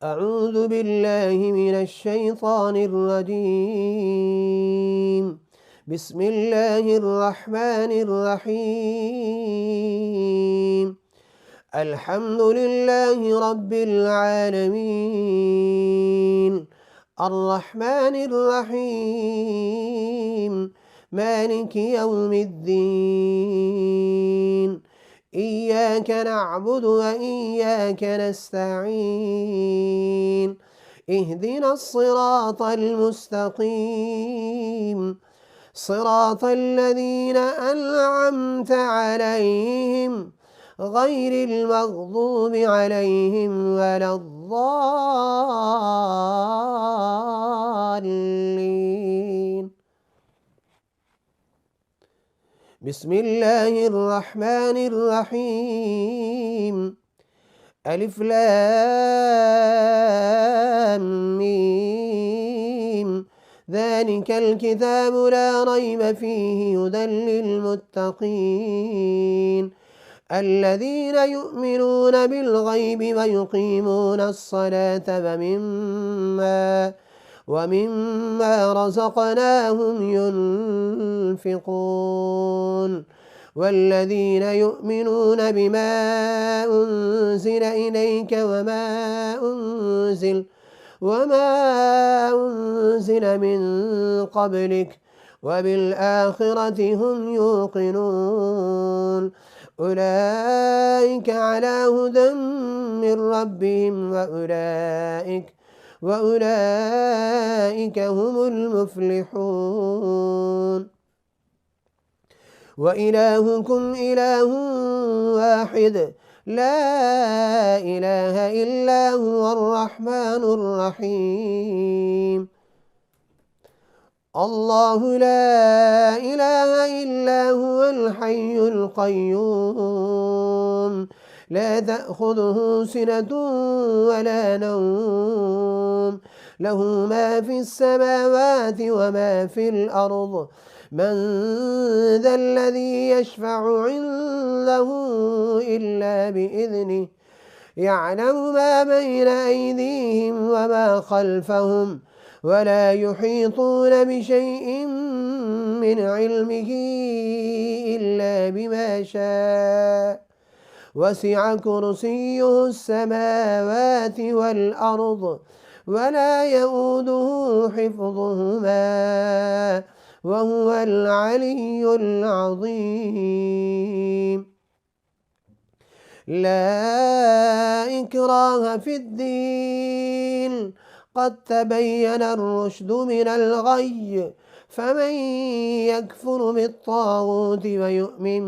أعوذ بالله من الشيطان الرجيم. بسم الله الرحمن الرحيم. الحمد لله رب العالمين، الرحمن الرحيم، مالك يوم الدين. إياك نعبد وإياك نستعين. اهدنا الصراط المستقيم، صراط الذين أنعمت عليهم غير المغضوب عليهم ولا الضالين. بسم الله الرحمن الرحيم. ألف لام ميم، ذلك الكتاب لا ريب فيه هدى للمتقين الذين يؤمنون بالغيب ويقيمون الصلاة ومما رزقناهم ينفقون والذين يؤمنون بما أنزل إليك وما أنزل من قبلك وبالآخرة هم يوقنون أولئك على هدى من ربهم وأولئك هم المفلحون. وإلهكم إله واحد لا إله إلا هو الرحمن الرحيم. الله لا إله إلا هو الحي القيوم، لا تأخذه سنة ولا نوم، له ما في السماوات وما في الأرض. من ذا الذي يشفع عنده إلا بإذنه، يعلم ما بين أيديهم وما خلفهم، ولا يحيطون بشيء من علمه إلا بما شاء، وسع كرسيه السماوات والأرض ولا يؤوده حفظهما وهو العلي العظيم. لا إكراه في الدين، قد تبين الرشد من الغي، فمن يكفر بالطاغوت ويؤمن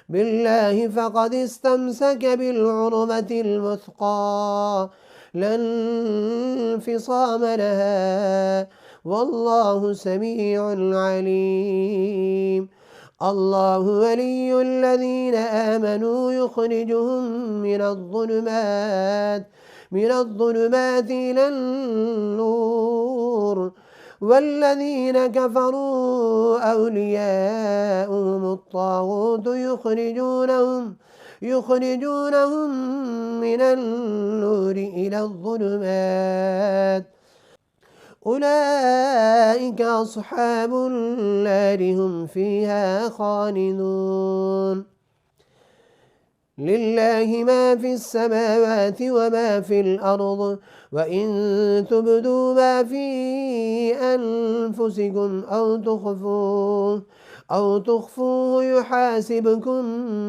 بالله فقد استمسك بالعروة الوثقى لا انفصام لها، والله سميع عليم. الله ولي الذين آمنوا يخرجهم من الظلمات إلى النور، والذين كفروا أولياؤهم الطاغوت يخرجونهم من النور إلى الظلمات، أولئك أصحاب النار هم فيها خالدون. لله ما في السماوات وما في الأرض، وإن تبدوا ما في أنفسكم أو تخفوه يحاسبكم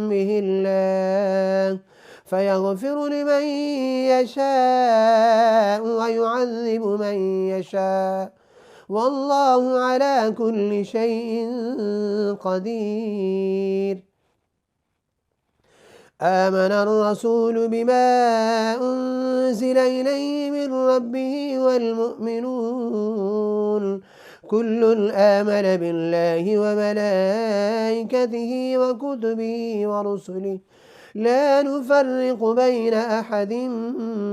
به الله، فيغفر لمن يشاء ويعذب من يشاء، والله على كل شيء قدير. آمن الرسول بما أنزل إليه من ربه والمؤمنون كل آمن بالله وملائكته وكتبه ورسله لا نفرق بين أحد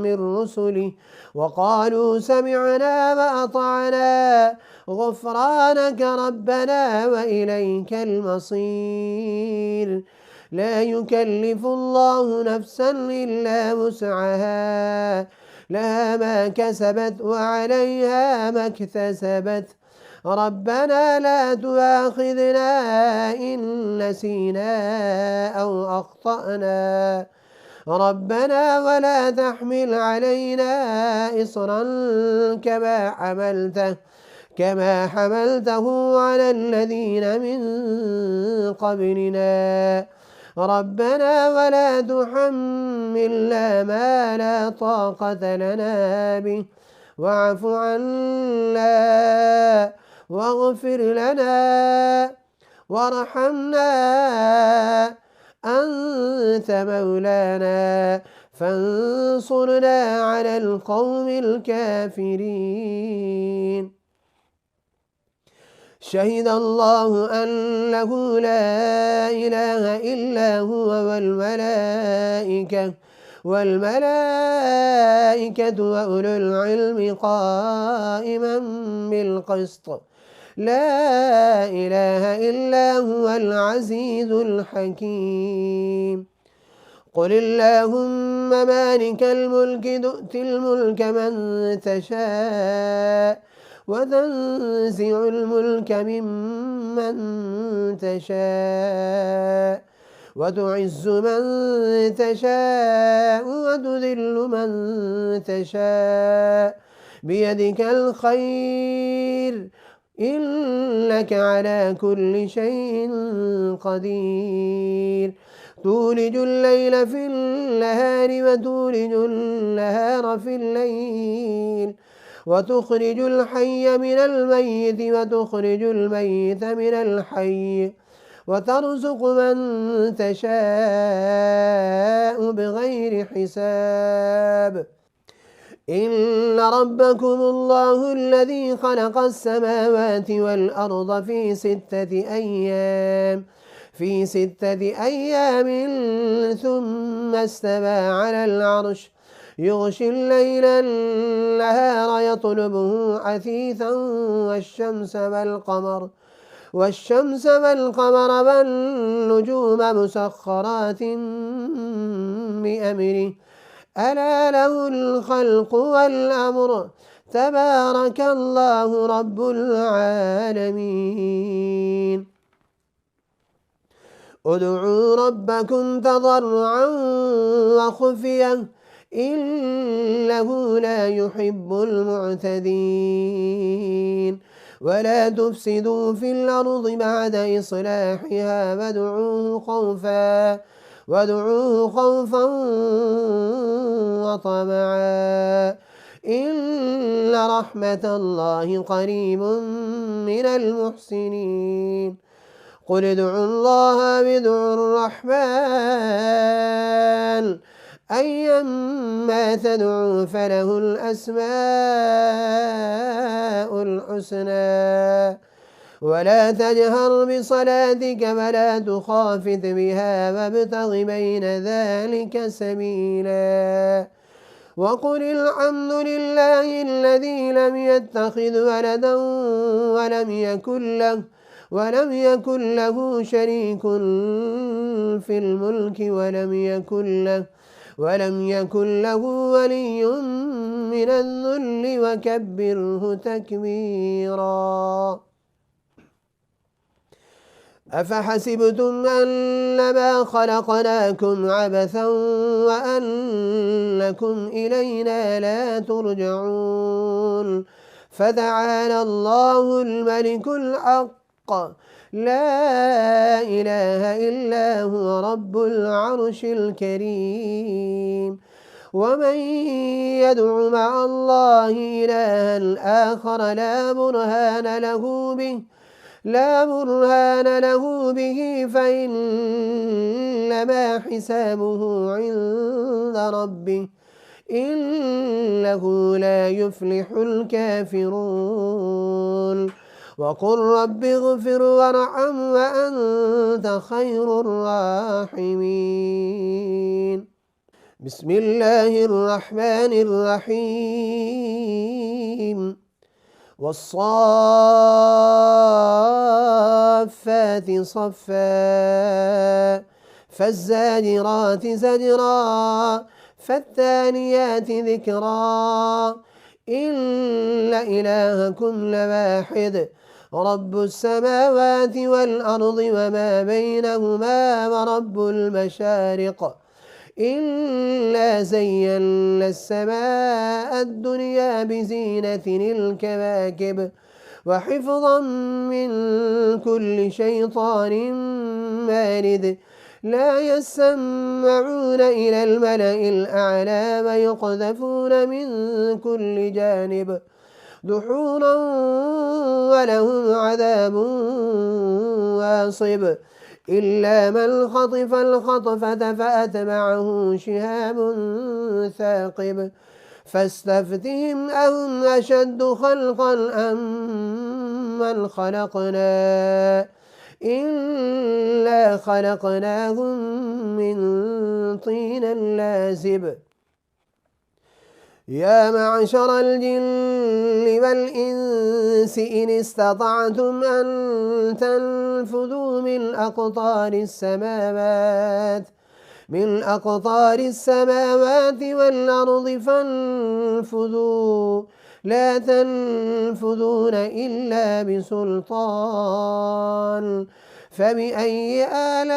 من رسله، وقالوا سمعنا وأطعنا غفرانك ربنا وإليك المصير. لا يكلف الله نفسا إلا وسعها، لها ما كسبت وعليها ما اكتسبت. ربنا لا تؤاخذنا إن نسينا أو أخطأنا، ربنا ولا تحمل علينا إصرا كما حملته على الذين من قبلنا، ربنا ولا تحملنا ما لا طاقة لنا به، واعف عنا واغفر لنا وارحمنا، أنت مولانا فانصرنا على القوم الكافرين. شهد الله أنه لا إله إلا هو والملائكة وأولو العلم قائما بالقسط، لا إله إلا هو العزيز الحكيم. قل اللهم مالك الملك تؤتي الملك من تشاء وتنزع الملك ممن تشاء وتعز من تشاء وتذل من تشاء بيدك الخير إنك على كل شيء قدير. تولج الليل في النهار وتولج النهار في الليل، وتخرج الحي من الميت وتخرج الميت من الحي، وترزق من تشاء بغير حساب. إن ربكم الله الذي خلق السماوات والأرض في 6 أيام ثم استوى على العرش، يغشي الليل النهار يطلبه حثيثا والشمس والقمر والنجوم مسخرات بأمره، ألا له الخلق والأمر، تبارك الله رب العالمين. ادعوا ربكم تضرعا وخفية إنه لا يحب المعتدين. ولا تفسدوا في الأرض بعد إصلاحها وادعوه خوفا وطمعا إن رحمة الله قريب من المحسنين. قل ادعوا الله وادعوا الرحمن أيما تدعوا فله الأسماء الحسنى. ولا تجهر بصلاتك ولا تخافت بها وابتغ بين ذلك سبيلا. وقل الحمد لله الذي لم يتخذ ولدا ولم يكن له شريك في الملك ولم يكن له ولي من الذل وكبره تكبيرا. أفحسبتم أنما خلقناكم عبثا وأنكم إلينا لا ترجعون. فتعالى الله الملك الحق لا إله إلا هو رب العرش الكريم. ومن يدع مع الله إلها آخر لا برهان له به فإنما حسابه عند ربه إنه لا يفلح الكافرون. وقل رب اغفر وارحم وأنت خير الراحمين. بسم الله الرحمن الرحيم. والصافات صفا فالزاجرات زجرا فالتاليات ذكرا إن إلهكم لواحد رب السماوات والأرض وما بينهما ورب المشارق إنا زينا السماء الدنيا بزينة الكواكب وحفظا من كل شيطان مارد لا يسمعون إلى الملأ الأعلى ويقذفون من كل جانب دحورا ولهم عذاب واصب إلا من خطف الخطفة فأتبعه شهاب ثاقب فاستفتهم أهم أشد خلقا أم من خلقنا إنا خلقناهم من طين لازب يا معشر الجن والإنس إن استطعتم أن تنفذوا من أقطار السماوات والأرض فانفذوا لا تنفذون إلا بسلطان فبأي آلاء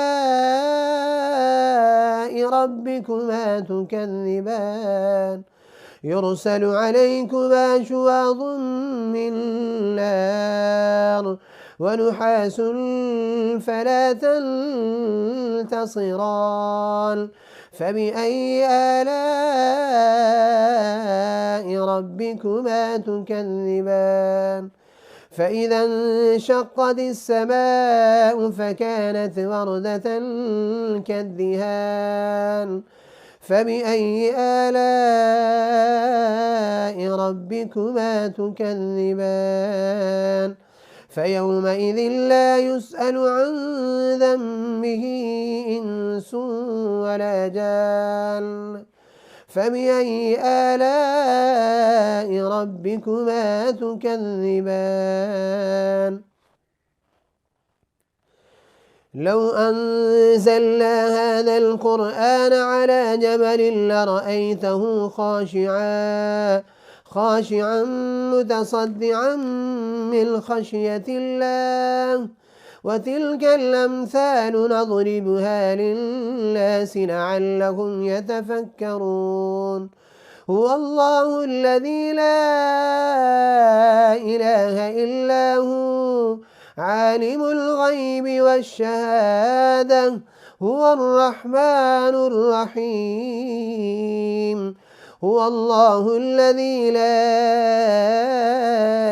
ربكما تكذبان يرسل عليكما شواظ من نار ونحاس فلا تنتصران فبأي آلاء ربكما تكذبان فإذا انشقت السماء فكانت وردة كالدهان فبأي آلاء ربكما تكذبان فيومئذ لا يسأل عن ذنبه إنس ولا جان فبأي آلاء ربكما تكذبان لو أنزلنا هذا القرآن على جبل لرأيته خاشعا متصدعا من خشية الله وتلك الأمثال نضربها للناس لعلهم يتفكرون هو الله الذي لا إله إلا هو عالم الغيب والشهادة هو الرحمن الرحيم هو الله الذي لا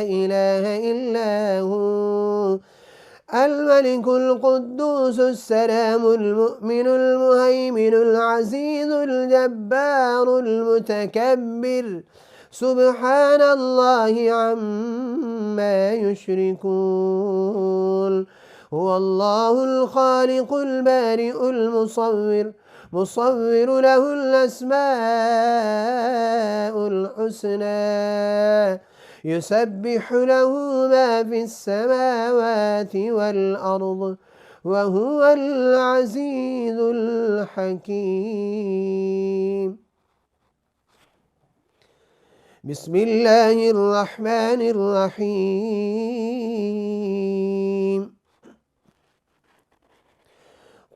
إله إلا هو الملك القدوس السلام المؤمن المهيمن العزيز الجبار المتكبر سبحان الله عما يشركون هو الله الخالق البارئ مصور له الأسماء الحسنى يسبح له ما في السماوات والأرض وهو العزيز الحكيم بسم الله الرحمن الرحيم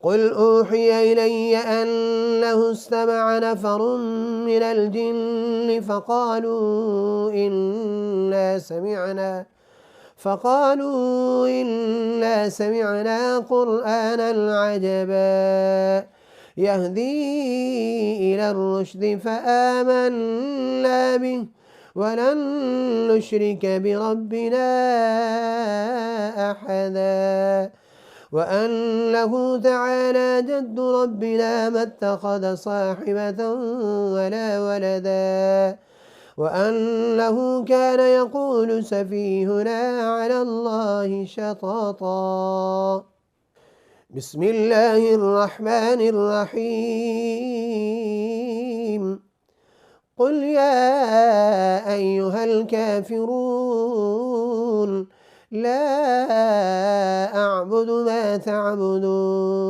قل أوحي إلي أنه استمع نفر من الجن فقالوا إنا سمعنا قرآنا عجبا يهدي إلى الرشد فآمنا به ولن نشرك بربنا أحدا وأنه تعالى جد ربنا ما اتخذ صاحبة ولا ولدا وأنه كان يقول سفيهنا على الله شططا بسم الله الرحمن الرحيم قل يا أيها الكافرون لا أعبد ما تعبدون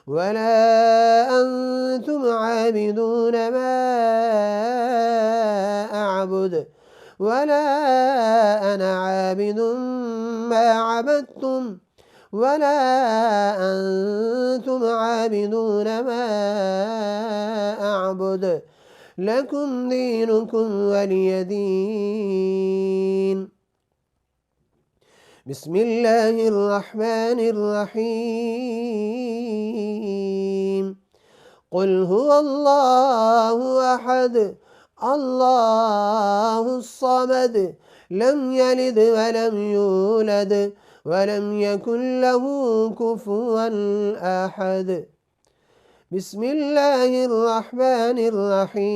ولا أنتم عابدون ما أعبد ولا أنا عابد ما عبدتم ولا أنتم عابدون ما أعبد لكم دينكم ولي دين. بسم الله الرحمن الرحيم. قل هو الله أحد الله الصمد لم يلد ولم يولد ولم يكن له كفوا أحد. بسم الله الرحمن الرحيم.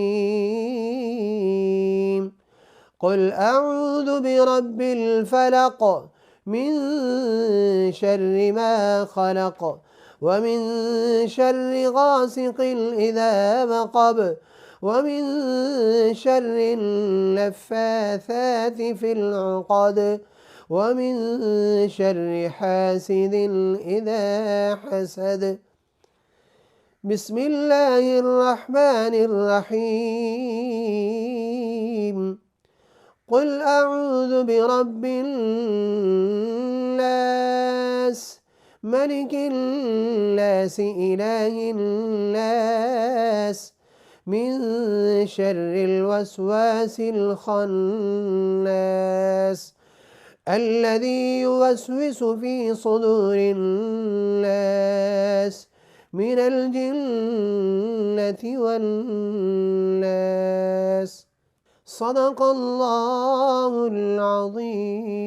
قل أعوذ برب الفلق من شر ما خلق ومن شر غاسق إذا وقب ومن شر النفاثات في العقد ومن شر حاسد إذا حسد. بسم الله الرحمن الرحيم. قل أعوذ برب الناس ملك الناس إله الناس من شر الوسواس الخناس الذي يوسوس في صدور الناس من الجنة والناس. صدق الله العظيم.